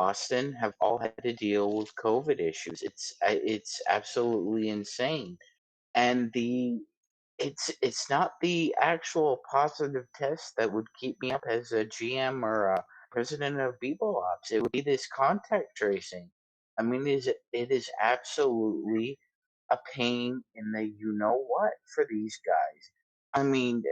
Boston have all had to deal with COVID issues. It's absolutely insane. And it's not the actual positive test that would keep me up as a GM or a president of Bebo Ops. It would be this contact tracing. I mean, it is absolutely a pain in the you know what for these guys. I mean,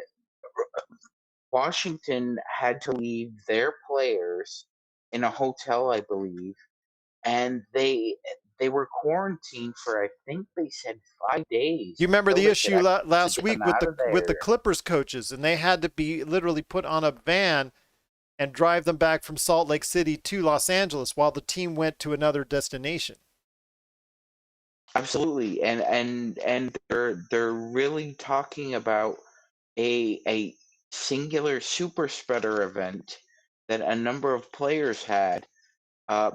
Washington had to leave their players in a hotel, I believe, and they were quarantined for, I think they said, 5 days You remember until the they could issue actually last get them week with out the of there. Clippers coaches, and they had to be literally put on a van and drive them back from Salt Lake City to Los Angeles while the team went to another destination. Absolutely, and they're really talking about a singular super spreader event that a number of players had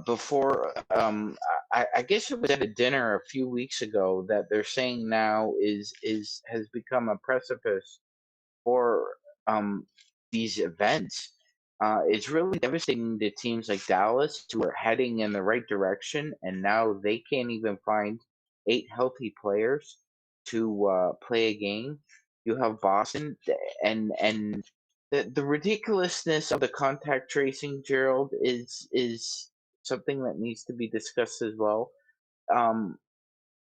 before. I guess it was at a dinner a few weeks ago that they're saying now is has become a precipice for these events. It's really devastating to teams like Dallas who are heading in the right direction, and now they can't even find 8 healthy players to play a game. You have Boston, and the ridiculousness of the contact tracing, Gerald, is something that needs to be discussed as well. Um,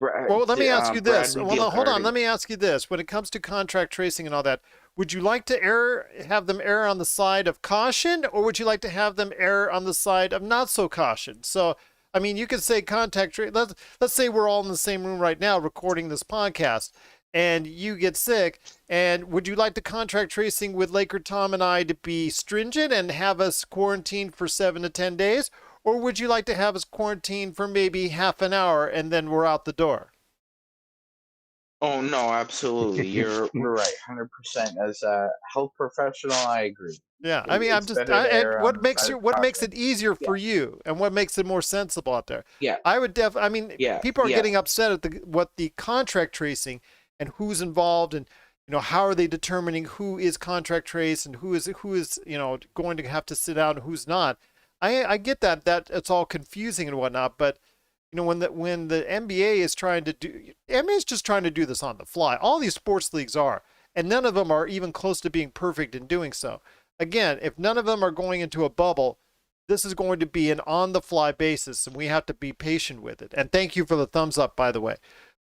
Well, let me ask you this. Bradley Well, no, Beal hold on. guarding. Let me ask you this. When it comes to contract tracing and all that, would you like to have them err on the side of caution, or would you like to have them err on the side of not so caution? So, I mean, you could say contact trace. Let's say we're all in the same room right now recording this podcast, and you get sick. And would you like the contract tracing with Laker Tom and I to be stringent and have us quarantined for 7 to 10 days? Or would you like to have us quarantined for maybe half an hour and then we're out the door? Oh no, absolutely. You're right, 100%. As a health professional, I agree. Yeah, I mean, I'm It's just, better to and err on the side of what makes caution. it easier Yeah, for you, and what makes it more sensible out there? yeah, I mean, yeah, people are yeah. getting upset at what the contract tracing and who's involved, and how are they determining who is contract trace and who is going to have to sit out and who's not. I get that it's all confusing and whatnot, but when the NBA is trying to do, NBA is just trying to do this on the fly. All these sports leagues are, and none of them are even close to being perfect in doing so. Again, if none of them are going into a bubble, this is going to be an on the fly basis, and we have to be patient with it. And thank you for the thumbs up, by the way.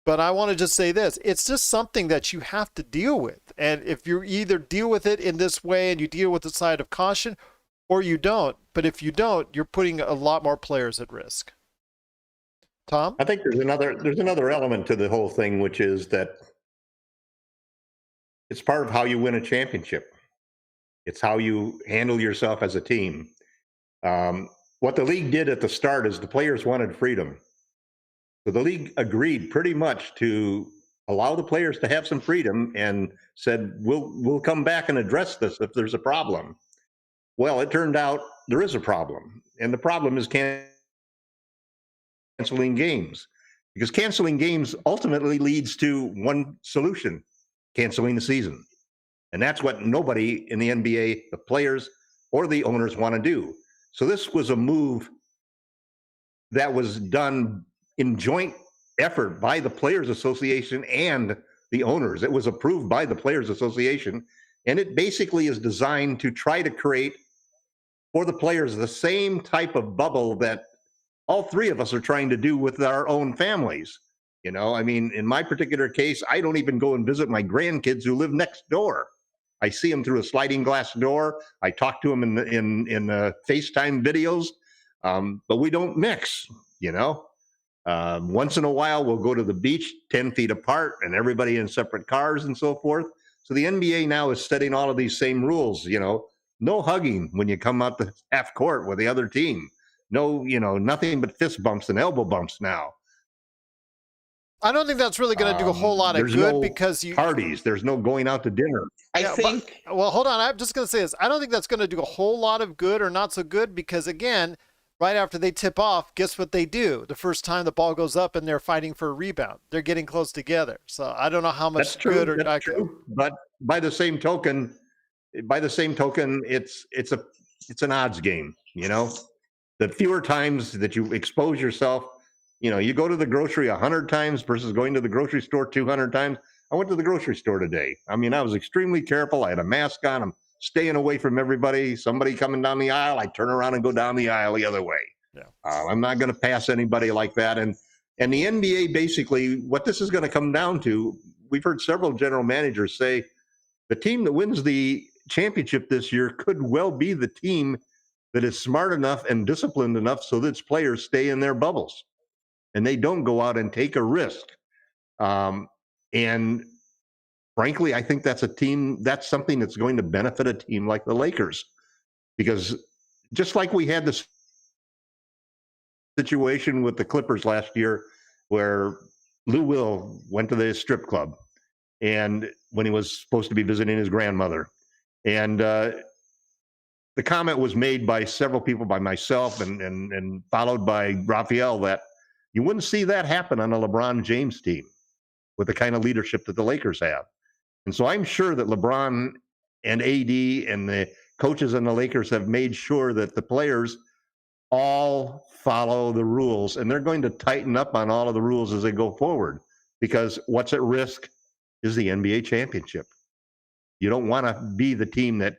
But I want to just say this, it's just something that you have to deal with. And if you either deal with it in this way and you deal with the side of caution, or you don't. But if you don't, you're putting a lot more players at risk. Tom? I think there's another element to the whole thing, which is that it's part of how you win a championship. It's how you handle yourself as a team. What the league did at the start is the players wanted freedom. So the league agreed pretty much to allow the players to have some freedom and said, we'll come back and address this if there's a problem. Well, it turned out there is a problem. And the problem is canceling games, because canceling games ultimately leads to one solution: canceling the season. And that's what nobody in the NBA, the players or the owners, want to do. So this was a move that was done in joint effort by the Players Association and the owners. It was approved by the Players Association, and it basically is designed to try to create for the players the same type of bubble that all three of us are trying to do with our own families. I mean, in my particular case, I don't even go and visit my grandkids who live next door. I see them through a sliding glass door. I talk to them in FaceTime videos, but we don't mix. Once in a while, we'll go to the beach 10 feet apart and everybody in separate cars and so forth. So the NBA now is setting all of these same rules. No hugging when you come out the half court with the other team. No, nothing but fist bumps and elbow bumps now. I don't think that's really going to do a whole lot of There's good no because you parties. There's no going out to dinner. I think. Well, hold on. I'm just going to say this. I don't think that's going to do a whole lot of good or not so good because, again, right after they tip off, guess what they do? The first time the ball goes up and they're fighting for a rebound, they're getting close together. So I don't know how much That's true. good or That's not true. good. But by the same token, it's an odds game. the fewer times that you expose yourself, you go to the grocery 100 times versus going to the grocery store 200 times. I went to the grocery store today. I mean, I was extremely careful. I had a mask on. I'm staying away from everybody. Somebody coming down the aisle, I turn around and go down the aisle the other way. Yeah. I'm not going to pass anybody like that. And the NBA, basically, what this is going to come down to, we've heard several general managers say the team that wins the championship this year could well be the team that is smart enough and disciplined enough so that its players stay in their bubbles and they don't go out and take a risk. And frankly, I think that's something that's going to benefit a team like the Lakers, because just like we had this situation with the Clippers last year where Lou Will went to the strip club and when he was supposed to be visiting his grandmother. And the comment was made by several people, by myself and followed by Raphael, that you wouldn't see that happen on a LeBron James team with the kind of leadership that the Lakers have. And so I'm sure that LeBron and AD and the coaches in the Lakers have made sure that the players all follow the rules, and they're going to tighten up on all of the rules as they go forward, because what's at risk is the NBA championship. You don't want to be the team that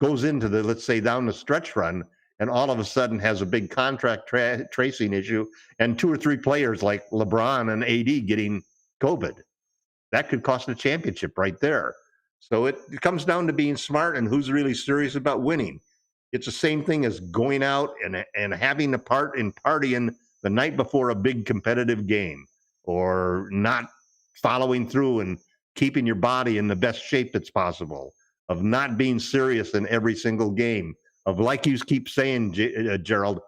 goes into the, let's say, down the stretch run and all of a sudden has a big contract tracing issue and 2 or 3 players like LeBron and AD getting COVID. That could cost a championship right there. So it comes down to being smart and who's really serious about winning. It's the same thing as going out and having a part in partying the night before a big competitive game, or not following through and keeping your body in the best shape that's possible, of not being serious in every single game, of, like you keep saying, Gerald,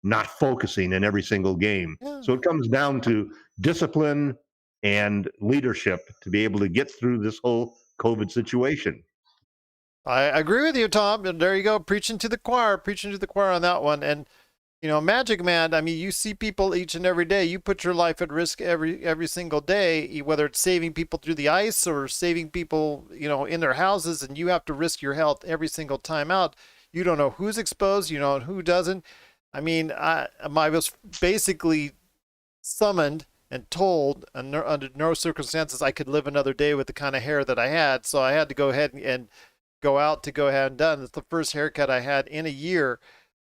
not focusing in every single game. Yeah. So it comes down to discipline and leadership to be able to get through this whole COVID situation. I agree with you, Tom. And there you go, preaching to the choir on that one. And Magic Man, I mean, you see people each and every day. You put your life at risk every single day, whether it's saving people through the ice or saving people, in their houses, and you have to risk your health every single time out. You don't know who's exposed, and who doesn't. I mean, I was basically summoned and told under no circumstances I could live another day with the kind of hair that I had. So I had to go ahead and go ahead and done. It's the first haircut I had in a year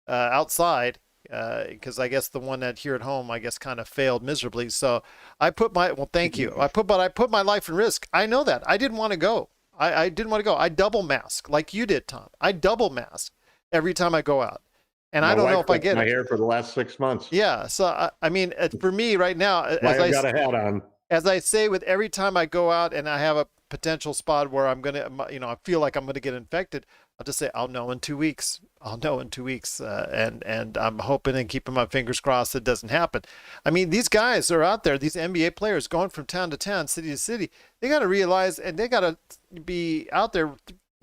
outside, because I guess the one that here at home, I guess, kind of failed miserably. So I put thank you. I put my life in risk. I know that. I didn't want to go. I didn't want to go. I double mask like you did, Tom. I double mask every time I go out. And I don't know if I get my hair for the last 6 months. Yeah. So, I mean, for me right now, as I got a hat on. As I say, with every time I go out and I have a potential spot where I'm going to, I feel like I'm going to get infected, I'll just say, I'll know in 2 weeks. And I'm hoping and keeping my fingers crossed it doesn't happen. I mean, these guys are out there, these NBA players going from town to town, city to city. They got to realize, and they got to be out there.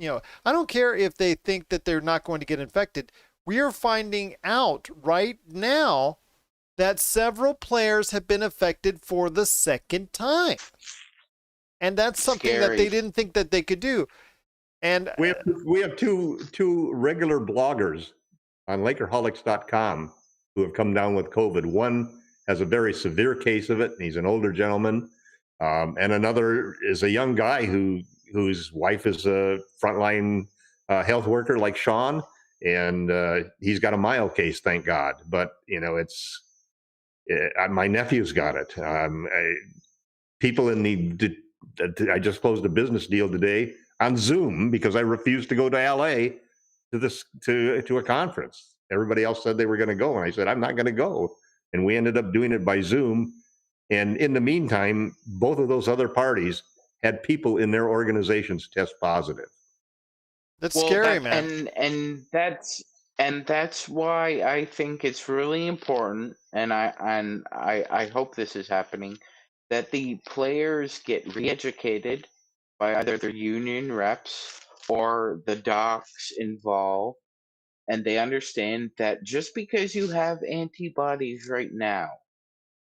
I don't care if they think that they're not going to get infected. We are finding out right now that several players have been affected for the second time. And that's something that they didn't think that they could do. And we have two regular bloggers on Lakerholics.com who have come down with COVID. One has a very severe case of it, and he's an older gentleman. And another is a young guy whose wife is a frontline health worker like Sean. And he's got a mild case, thank God. But, my nephew's got it. People I just closed a business deal today on Zoom because I refused to go to LA to a conference. Everybody else said they were going to go. And I said, I'm not going to go. And we ended up doing it by Zoom. And in the meantime, both of those other parties had people in their organizations test positive. That's scary, man. And that's why I think it's really important, and I hope this is happening, that the players get re-educated by either their union reps or the docs involved, and they understand that just because you have antibodies right now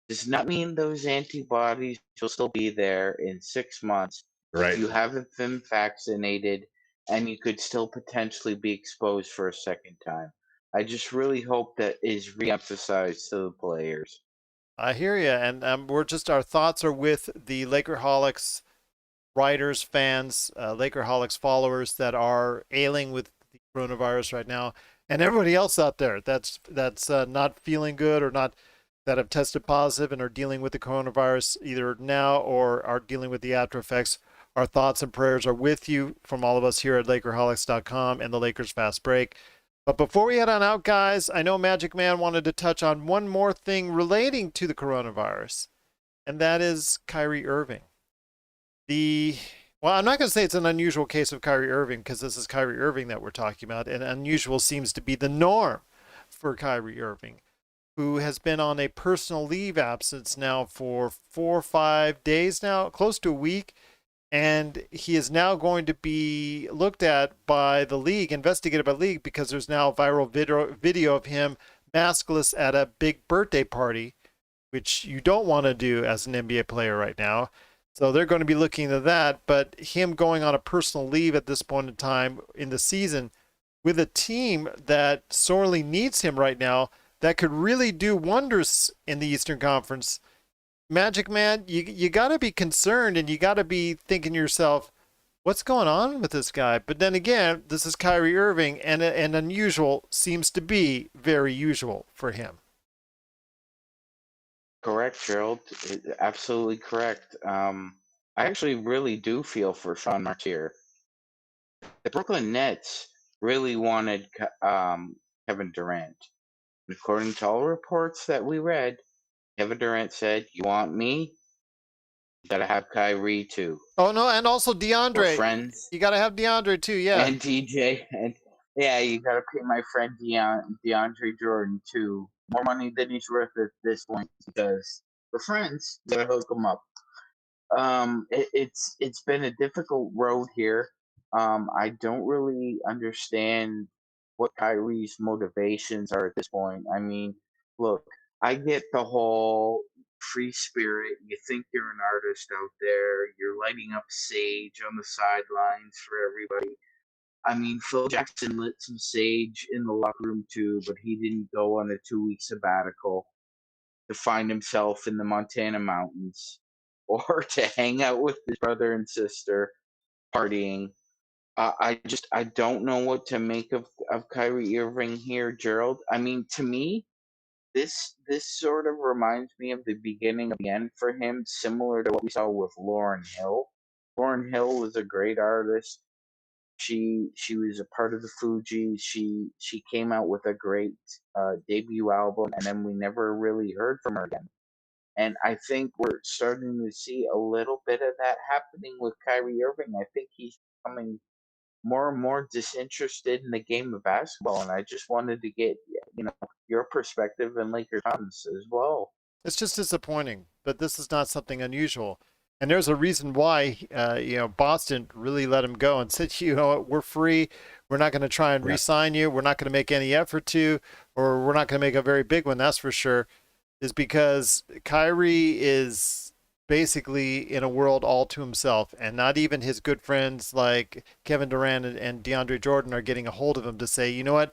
does not mean those antibodies will still be there in 6 months. Right. You haven't been vaccinated, and you could still potentially be exposed for a second time. I just really hope that is reemphasized to the players. I hear you, and our thoughts are with the Lakerholics writers, fans, Lakerholics followers that are ailing with the coronavirus right now, and everybody else out there that's not feeling good or not that have tested positive and are dealing with the coronavirus either now or are dealing with the after effects. Our thoughts and prayers are with you from all of us here at Lakerholics.com and the Lakers Fast Break. But before we head on out, guys, I know Magic Man wanted to touch on one more thing relating to the coronavirus, and that is Kyrie Irving. Well, I'm not going to say it's an unusual case of Kyrie Irving because this is Kyrie Irving that we're talking about, and unusual seems to be the norm for Kyrie Irving, who has been on a personal leave absence now for 4 or 5 days now, close to a week. And he is now going to be looked at by the league, investigated by the league, because there's now a viral video of him maskless at a big birthday party, which you don't want to do as an NBA player right now. So they're going to be looking at that. But him going on a personal leave at this point in time in the season with a team that sorely needs him right now, that could really do wonders in the Eastern Conference. Magic Man, you got to be concerned, and you got to be thinking to yourself, what's going on with this guy? But then again, this is Kyrie Irving, and unusual seems to be very usual for him. Correct, Gerald. Absolutely correct. I actually really do feel for Sean Marks here. The Brooklyn Nets really wanted Kevin Durant. According to all reports that we read, Kevin Durant said, "You want me? You gotta have Kyrie too." Oh no, and also We're DeAndre. friends. You got to have DeAndre too, yeah. And DJ, and yeah, you gotta pay my friend DeAndre Jordan too more money than he's worth at this point because we're friends. You gotta hook him up. It's been a difficult road here. I don't really understand what Kyrie's motivations are at this point. I mean, look, I get the whole free spirit. You think you're an artist out there. You're lighting up sage on the sidelines for everybody. I mean, Phil Jackson lit some sage in the locker room too, but he didn't go on a 2-week sabbatical to find himself in the Montana mountains or to hang out with his brother and sister partying. I don't know what to make of Kyrie Irving here, Gerald. I mean, to me, this sort of reminds me of the beginning of the end for him, similar to what we saw with Lauryn Hill. Lauryn Hill was a great artist. She was a part of the Fugees. She came out with a great debut album, and then we never really heard from her again. And I think we're starting to see a little bit of that happening with Kyrie Irving. I think he's becoming more and more disinterested in the game of basketball, and I just wanted to get your perspective and Laker comments as well. It's just disappointing, but this is not something unusual. And there's a reason why, Boston really let him go and said, we're free. We're not going to try and re-sign you. We're not going to make any effort to, or we're not going to make a very big one, that's for sure, is because Kyrie is basically in a world all to himself, and not even his good friends like Kevin Durant and DeAndre Jordan are getting a hold of him to say, you know what,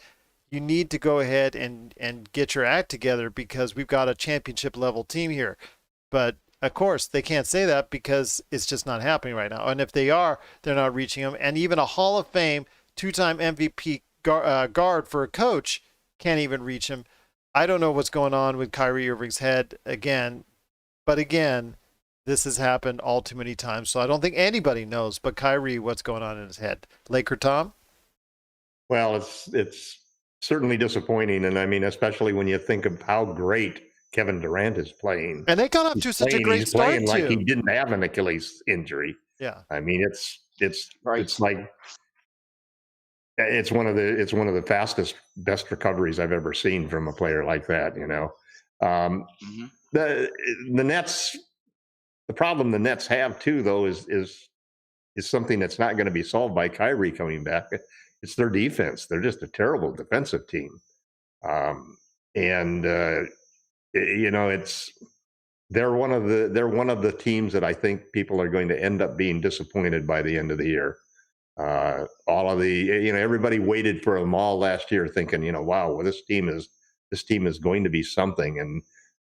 you need to go ahead and get your act together because we've got a championship level team here. But of course, they can't say that because it's just not happening right now. And if they are, they're not reaching him. And even a Hall of Fame, 2-time MVP guard for a coach can't even reach him. I don't know what's going on with Kyrie Irving's head again. But again, this has happened all too many times. So I don't think anybody knows but Kyrie what's going on in his head. Laker Tom? Well, it's certainly disappointing. And I mean, especially when you think of how great Kevin Durant is playing. And they got off to such a great start, playing like he didn't have an Achilles injury. Yeah. I mean, it's like it's one of the fastest, best recoveries I've ever seen from a player like that. The Nets, the problem the Nets have too, though, is something that's not going to be solved by Kyrie coming back. It's their defense. They're just a terrible defensive team, they're one of the teams that I think people are going to end up being disappointed by the end of the year. All of the, everybody waited for them all last year, thinking, wow, well, this team is going to be something. And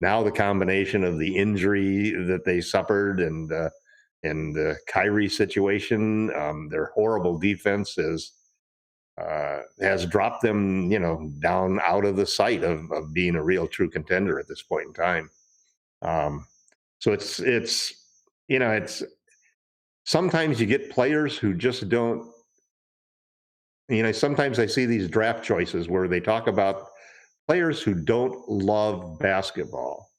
now the combination of the injury that they suffered and the Kyrie situation, their horrible defense has dropped them, down out of the sight of being a real true contender at this point in time. So it's sometimes you get players who just don't. Sometimes I see these draft choices where they talk about players who don't love basketball.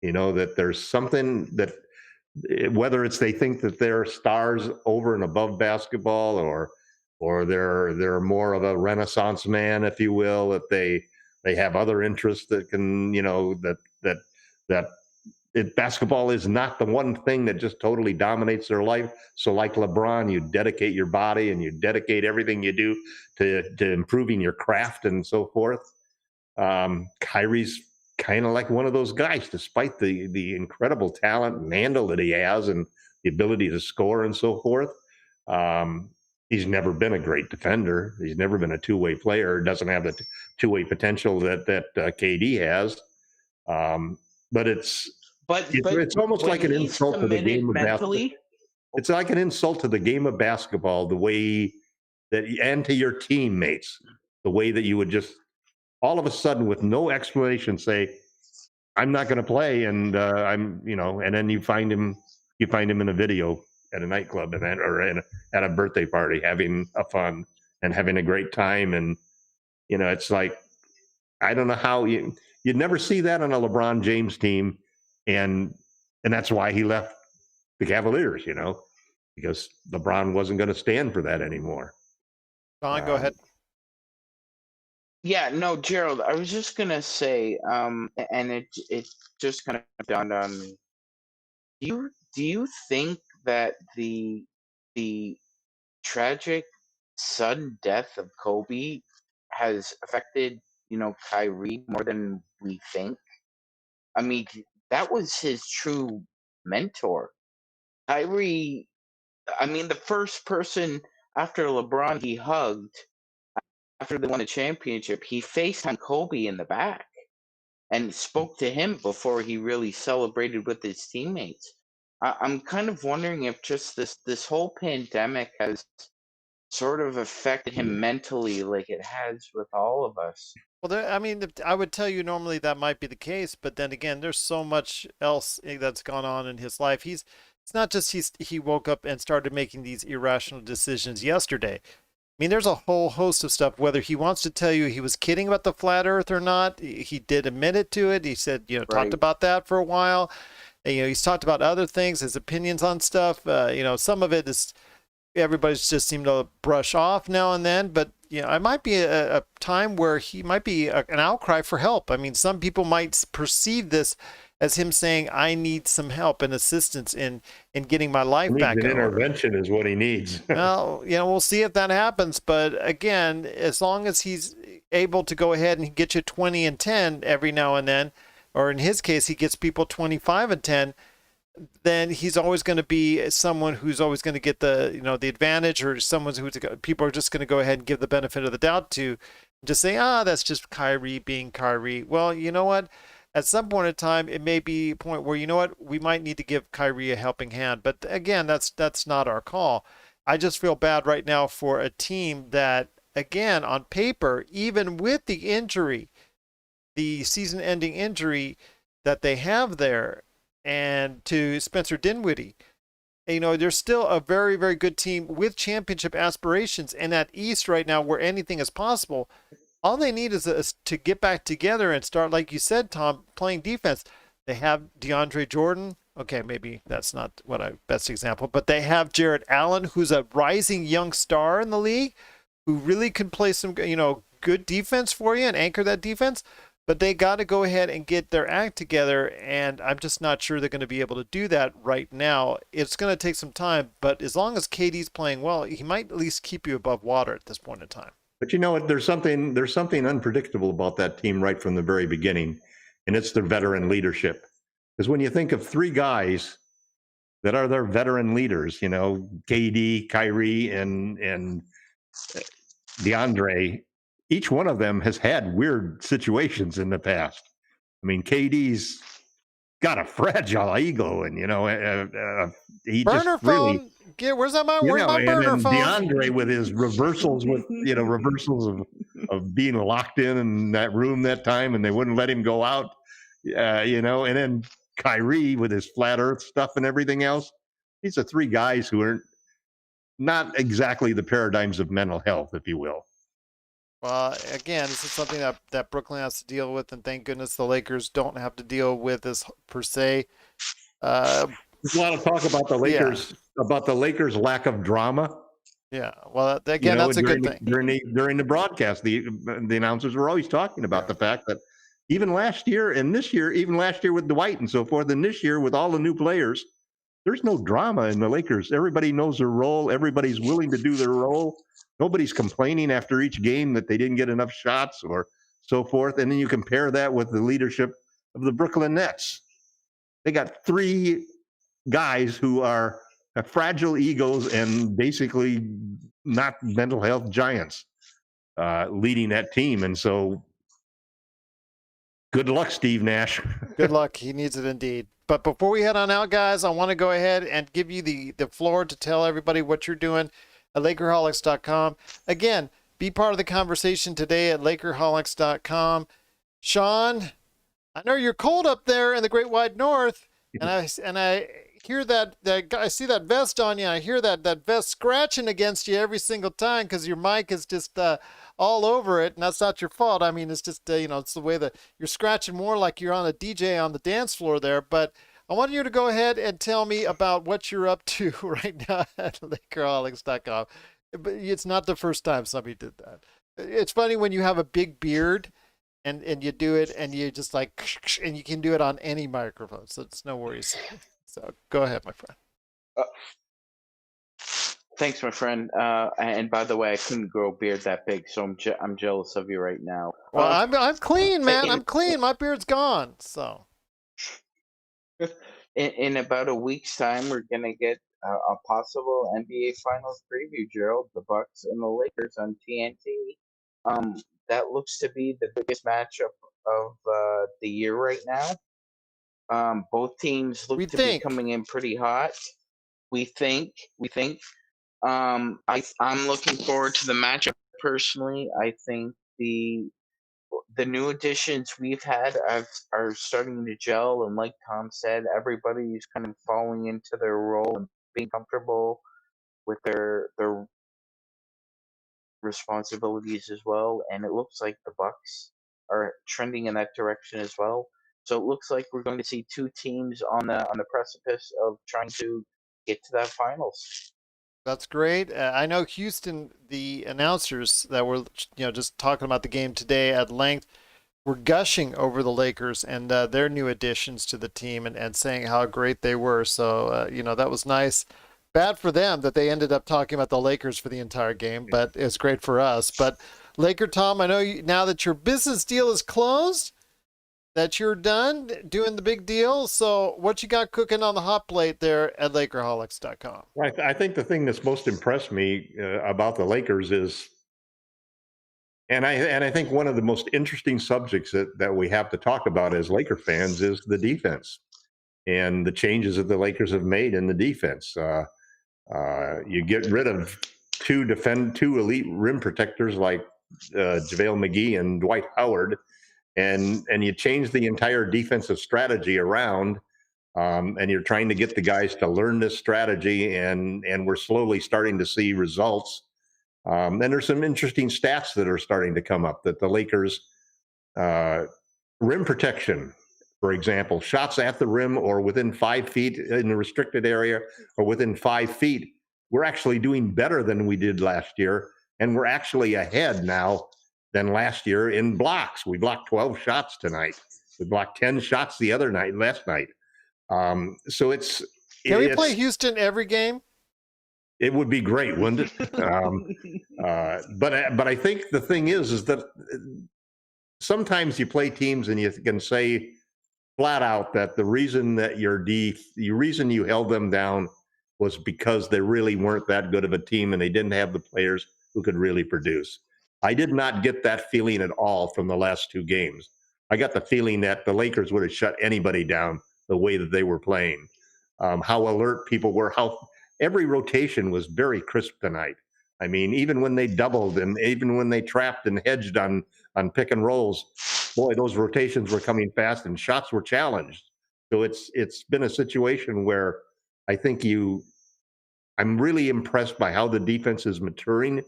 That there's something that, whether it's they think that they're stars over and above basketball, or they're more of a renaissance man, if you will, that they have other interests that can, that basketball is not the one thing that just totally dominates their life. So like LeBron, you dedicate your body and you dedicate everything you do to improving your craft and so forth. Kyrie's kind of like one of those guys, despite the incredible talent and handle that he has and the ability to score and so forth. He's never been a great defender. He's never been a two-way player. Doesn't have the two-way potential that KD has. But it's almost like an insult to the game of basketball. It's like an insult to the game of basketball, the way that, and to your teammates, the way that you would just all of a sudden, with no explanation, say, "I'm not going to play," and and then you find him in a video at a nightclub or at a birthday party, having a fun and having a great time, and it's like, I don't know how you'd never see that on a LeBron James team, and that's why he left the Cavaliers, because LeBron wasn't going to stand for that anymore. Don, go ahead. Yeah, no, Gerald, I was just gonna say, and it just kind of dawned on me. Do you think that the tragic sudden death of Kobe has affected, Kyrie more than we think? I mean, that was his true mentor. Kyrie, I mean, the first person after LeBron he hugged after they won the championship, he FaceTimed Kobe in the back and spoke to him before he really celebrated with his teammates. I'm kind of wondering if just this whole pandemic has sort of affected him mentally like it has with all of us. Well, I would tell you normally that might be the case, but then again, there's so much else that's gone on in his life. It's not just he woke up and started making these irrational decisions yesterday. I mean, there's a whole host of stuff, whether he wants to tell you he was kidding about the flat earth or not. He did admit it to it. He said, talked about that for a while. And, he's talked about other things, his opinions on stuff. Some of it is everybody's just seemed to brush off now and then, but it might be a time where he might be an outcry for help. I mean, some people might perceive this as him saying, "I need some help and assistance in getting my life back." An intervention is what he needs. Well, we'll see if that happens. But again, as long as he's able to go ahead and get you 20 and 10 every now and then, or in his case, he gets people 25 and 10. Then he's always going to be someone who's always going to get the the advantage, or someone who's people are just going to go ahead and give the benefit of the doubt to, just say, that's just Kyrie being Kyrie. Well, you know what? At some point in time, it may be a point where we might need to give Kyrie a helping hand. But again, that's not our call. I just feel bad right now for a team that, again, on paper, even with the injury, the season-ending injury that they have there, and to Spencer Dinwiddie, they're still a very, very good team with championship aspirations. And at East right now, where anything is possible, all they need is to get back together and start, like you said, Tom, playing defense. They have DeAndre Jordan. Okay, maybe that's not best example, but they have Jarrett Allen, who's a rising young star in the league, who really can play some, good defense for you and anchor that defense. But they got to go ahead and get their act together, and I'm just not sure they're going to be able to do that right now. It's going to take some time, but as long as KD's playing well, he might at least keep you above water at this point in time. But there's something unpredictable about that team right from the very beginning, and it's their veteran leadership. Because when you think of three guys that are their veteran leaders, KD, Kyrie, and DeAndre. Each one of them has had weird situations in the past. I mean, KD's got a fragile ego, and he just Burner really, phone. Where's my and burner then phone? DeAndre with his reversals, of being locked in that room that time, and they wouldn't let him go out, and then Kyrie with his flat Earth stuff and everything else. These are three guys who are not exactly the paradigms of mental health, if you will. Well, again, this is something that Brooklyn has to deal with, and thank goodness the Lakers don't have to deal with this per se. There's a lot of talk about the Lakers, about the Lakers' lack of drama. Yeah. Well, again, that's a good thing. During the broadcast, the announcers were always talking about the fact that even last year and this year, even last year with Dwight and so forth, and this year with all the new players, there's no drama in the Lakers. Everybody knows their role. Everybody's willing to do their role. Nobody's complaining after each game that they didn't get enough shots or so forth. And then you compare that with the leadership of the Brooklyn Nets. They got three guys who have fragile egos and basically not mental health giants leading that team. And so good luck, Steve Nash. Good luck. He needs it indeed. But before we head on out, guys, I want to go ahead and give you the floor to tell everybody what you're doing at Lakerholics.com. Again, be part of the conversation today at Lakerholics.com. Sean, I know you're cold up there in the Great Wide North, and I hear that I see that vest on you. And I hear that vest scratching against you every single time because your mic is just all over it, and that's not your fault. I mean, it's just it's the way that you're scratching more like you're on a DJ on the dance floor there. But I want you to go ahead and tell me about what you're up to right now at Lakerholics.com. But it's not the first time somebody did that. It's funny when you have a big beard and you do it and you just and you can do it on any microphone, so it's no worries. So go ahead, my friend. Thanks, my friend. And by the way, I couldn't grow a beard that big, so I'm jealous of you right now. Well, I'm clean, man. I'm clean. My beard's gone. So in about a week's time, we're gonna get a possible NBA Finals preview, Gerald. The Bucks and the Lakers on TNT. That looks to be the biggest matchup of the year right now. Both teams look to be coming in pretty hot. We think. I'm looking forward to the matchup personally. I think the new additions we've had are starting to gel, and like Tom said, everybody's kind of falling into their role and being comfortable with their responsibilities as well. And it looks like the Bucks are trending in that direction as well. So it looks like we're going to see two teams on the precipice of trying to get to that finals. That's great. I know Houston, the announcers that were just talking about the game today at length, were gushing over the Lakers and their new additions to the team and saying how great they were. So that was nice. Bad for them that they ended up talking about the Lakers for the entire game, but it's great for us. But Laker Tom, I know now that your business deal is closed, that you're done doing the big deal. So what you got cooking on the hot plate there at Lakerholics.com? I think the thing that's most impressed me about the Lakers is, and I think one of the most interesting subjects that we have to talk about as Laker fans is the defense and the changes that the Lakers have made in the defense. You get rid of two elite rim protectors like JaVale McGee and Dwight Howard, and you change the entire defensive strategy around, and you're trying to get the guys to learn this strategy, and we're slowly starting to see results. And there's some interesting stats that are starting to come up that the Lakers rim protection, for example, shots at the rim or within 5 feet in the restricted area or within 5 feet, we're actually doing better than we did last year. And we're actually ahead now than last year in blocks. We blocked 12 shots tonight. We blocked 10 shots last night. So Can we play Houston every game? It would be great, wouldn't it? But I think the thing is that sometimes you play teams and you can say, flat out that the reason that the reason you held them down was because they really weren't that good of a team and they didn't have the players who could really produce. I did not get that feeling at all from the last two games. I got the feeling that the Lakers would have shut anybody down the way that they were playing. How alert people were, how every rotation was very crisp tonight. I mean, even when they doubled and even when they trapped and hedged on pick and rolls, boy, those rotations were coming fast and shots were challenged. So it's been a situation where I think I'm really impressed by how the defense is maturing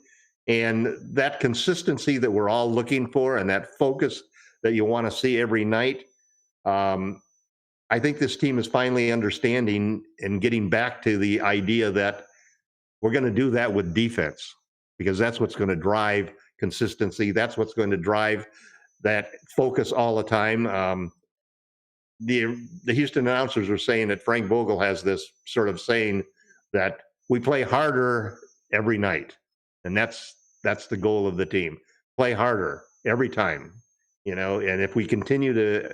and that consistency that we're all looking for and that focus that you want to see every night. I think this team is finally understanding and getting back to the idea that we're going to do that with defense because that's what's going to drive consistency. That's what's going to drive that focus all the time. The Houston announcers are saying that Frank Vogel has this sort of saying that we play harder every night, and that's the goal of the team. Play harder every time, and if we continue to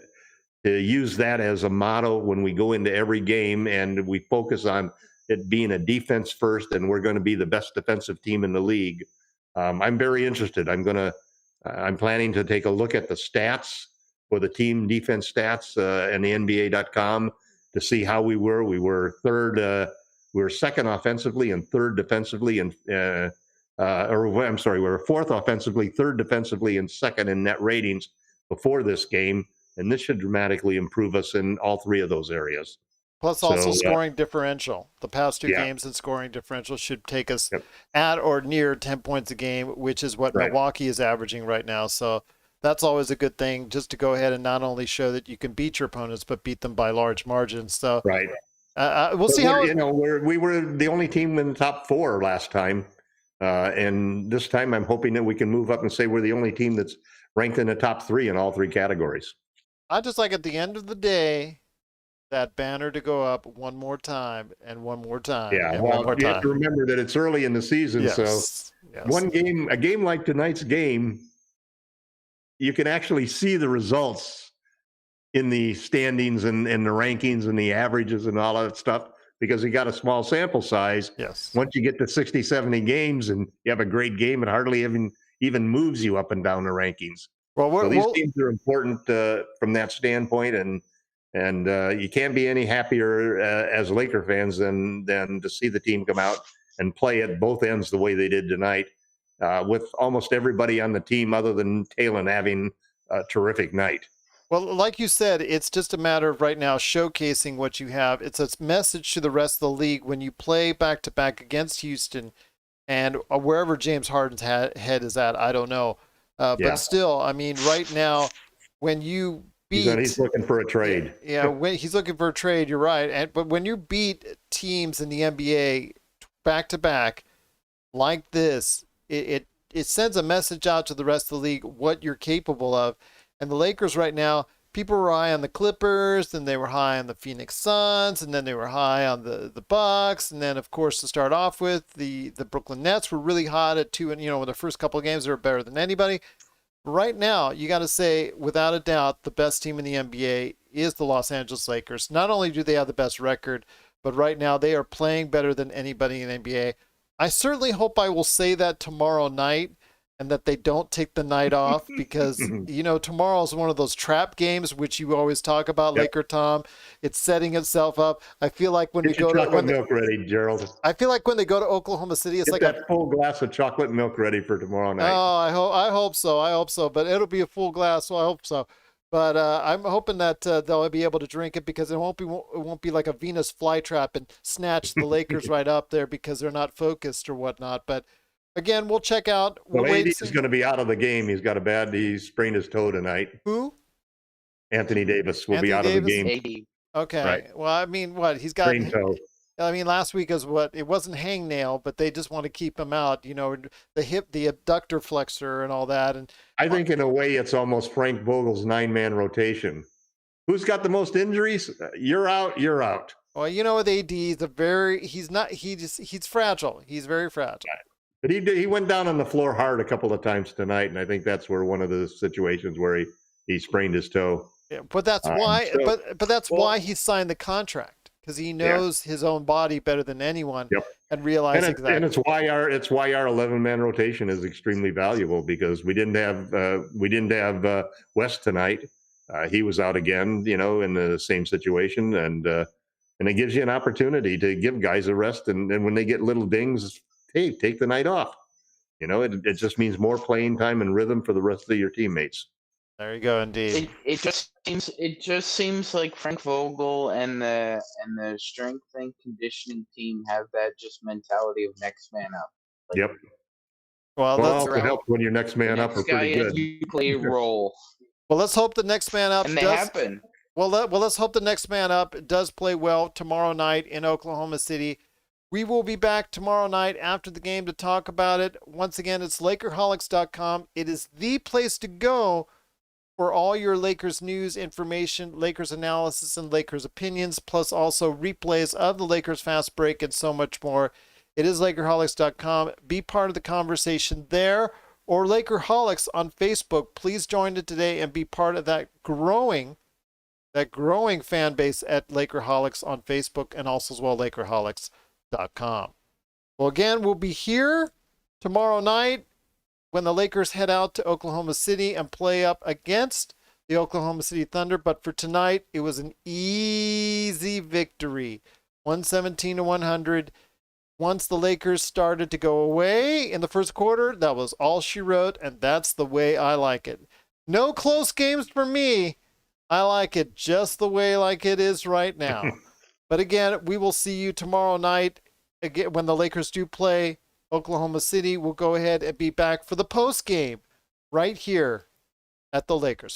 use that as a motto when we go into every game and we focus on it being a defense first and we're going to be the best defensive team in the league. I'm very interested. I'm planning to take a look at the stats for the team defense stats and the NBA.com to see how we were. We were third, we were second offensively and third defensively and I'm sorry, we were fourth offensively, third defensively, and second in net ratings before this game. And this should dramatically improve us in all three of those areas. Plus also scoring differential. The past two games in scoring differential should take us at or near 10 points a game, which is what Milwaukee is averaging right now. So that's always a good thing, just to go ahead and not only show that you can beat your opponents, but beat them by large margins. So we'll see how we were the only team in the top four last time. And this time I'm hoping that we can move up and say we're the only team that's ranked in the top three in all three categories. I just like at the end of the day, that banner to go up one more time and one more time. Yeah, and well, you have to remember that it's early in the season. So a game like tonight's game, you can actually see the results in the standings and the rankings and the averages and all that stuff because you got a small sample size. Yes. Once you get to 60, 70 games and you have a great game, it hardly even moves you up and down the rankings. Well, so these teams are important from that standpoint, and you can't be any happier as Laker fans than to see the team come out and play at both ends the way they did tonight, with almost everybody on the team other than Talon having a terrific night. Well, like you said, it's just a matter of right now showcasing what you have. It's a message to the rest of the league when you play back-to-back against Houston and wherever James Harden's head is at, I don't know. But still, I mean, right now, when you beat... He's looking for a trade. Yeah, when he's looking for a trade, you're right. But when you beat teams in the NBA back-to-back like this, it sends a message out to the rest of the league what you're capable of. And the Lakers right now, people were high on the Clippers, then they were high on the Phoenix Suns, and then they were high on the Bucks, and then of course to start off with, the Brooklyn Nets were really hot at 2, and in the first couple of games they were better than anybody. Right now, you got to say without a doubt the best team in the NBA is the Los Angeles Lakers. Not only do they have the best record, but right now they are playing better than anybody in the NBA. I certainly hope I will say that tomorrow night, and that they don't take the night off because, tomorrow is one of those trap games, which you always talk about, Laker Tom. It's setting itself up. I feel like when we go to... milk ready, Gerald. I feel like when they go to Oklahoma City, it's like that full glass of chocolate milk ready for tomorrow night. Oh, I hope so. But it'll be a full glass, so I hope so. But I'm hoping that they'll be able to drink it because it won't be like a Venus flytrap and snatch the Lakers right up there because they're not focused or whatnot. But again, we'll check out. Well, AD is going to be out of the game. He sprained his toe tonight. Who? Anthony Davis will be out of the game. Okay. Right. Well, I mean, he's got sprained toe. I mean, last week it wasn't hangnail, but they just want to keep him out. The hip, the abductor flexor, and all that. And I think in a way, it's almost Frank Vogel's 9-man rotation. Who's got the most injuries? You're out. You're out. Well, with AD, he's fragile. He's very fragile. But he went down on the floor hard a couple of times tonight, and I think that's where one of the situations where he sprained his toe. Yeah, but that's why. So, But that's Well, why he signed the contract, because he yeah, knows his own body better than anyone, yep. and realizes exactly. It's why our 11-man rotation is extremely valuable, because we didn't have West tonight. He was out again, in the same situation, and it gives you an opportunity to give guys a rest, and when they get little dings, hey, take the night off. It just means more playing time and rhythm for the rest of your teammates. There you go, indeed. it just seems like Frank Vogel and the strength and conditioning team have that just mentality of next man up. Like, Yep. Well, Well, let's it helps when your next the man up next are guy pretty has good. to play a role, let's hope the next man up and they does. happen. Let's hope the next man up does play well tomorrow night in Oklahoma City. We will be back tomorrow night after the game to talk about it. Once again, it's Lakerholics.com. It is the place to go for all your Lakers news, information, Lakers analysis, and Lakers opinions, plus also replays of the Lakers Fast Break and so much more. It is Lakerholics.com. Be part of the conversation there, or Lakerholics on Facebook. Please join it today and be part of that growing fan base at Lakerholics on Facebook, and also as well Lakerholics.com. Well, again, we'll be here tomorrow night when the Lakers head out to Oklahoma City and play up against the Oklahoma City Thunder. But for tonight, it was an easy victory, 117-100. Once the Lakers started to go away in the first quarter, that was all she wrote, and that's the way I like it. No close games for me. I like it just the way like it is right now. But again, we will see you tomorrow night again when the Lakers do play Oklahoma City. We'll go ahead and be back for the post game right here at the Lakers